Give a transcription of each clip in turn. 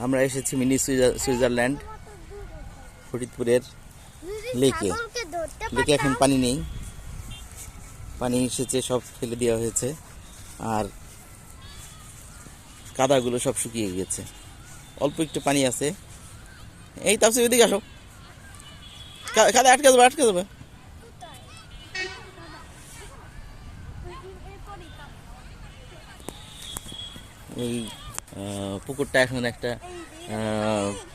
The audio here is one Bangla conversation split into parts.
আমরা এসেছি মিনি সুইজারল্যান্ড ফরিদপুরের লেকে। লেকে এখন পানি নেই, পানি এসেছে সব ফেলে দেওয়া হয়েছে, আর কাদাগুলো সব শুকিয়ে গিয়েছে, অল্প একটু পানি আছে। এই তাপসি এদিকে আসো, কাদা আটকে যাবে, আটকে যাবে। এই পুকুরটা এখন একটা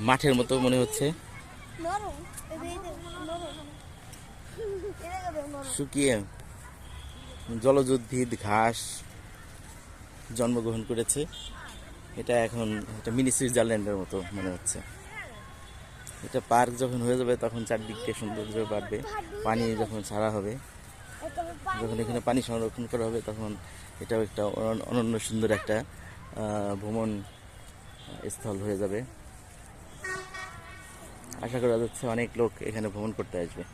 মাঠের মতো মনে হচ্ছে, শুকিয়ে জলজ উদ্ভিদ ঘাস জন্মগ্রহণ করেছে। এটা এখন একটা মিনি সুইজারল্যান্ডের মতো মনে হচ্ছে। এটা পার্ক যখন হয়ে যাবে তখন চারদিকটা সৌন্দর্য বাড়বে, পানি যখন ছাড়া হবে, যখন এখানে পানি সংরক্ষণ করা হবে, তখন এটাও একটা অনন্য সুন্দর একটা ভ্রমণ স্থল হয়ে যাবে। আশা করা যাচ্ছে অনেক লোক এখানে ভ্রমণ করতে আসবে।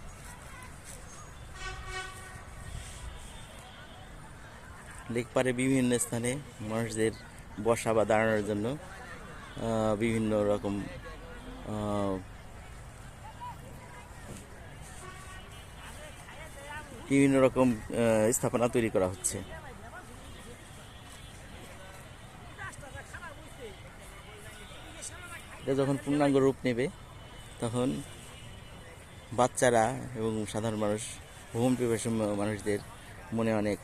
লেক পারে বিভিন্ন স্থানে মানুষদের বসা বা দাঁড়ানোর জন্য বিভিন্ন রকম স্থাপনা তৈরি করা হচ্ছে। এটা যখন পূর্ণাঙ্গ রূপ নেবে তখন বাচ্চারা এবং সাধারণ মানুষ, ভ্রমণ পিপাসু মানুষদের মনে অনেক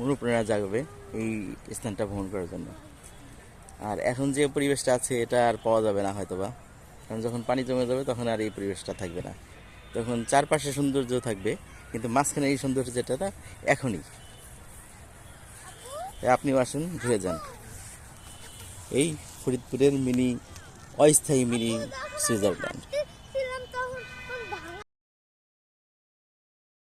অনুপ্রেরণা জাগবে এই স্থানটা ভ্রমণ করার জন্য। আর এখন যে পরিবেশটা আছে এটা আর পাওয়া যাবে না হয়তোবা, কারণ যখন পানি জমে যাবে তখন আর এই পরিবেশটা থাকবে না। তখন চারপাশে সৌন্দর্য থাকবে, কিন্তু মাঝখানে এই সৌন্দর্য যেটা এখনই। আপনিও আসুন, ঘুরে যান এই ফরিদপুরের অস্থায়ী মিনি সুইজারল্যান্ড।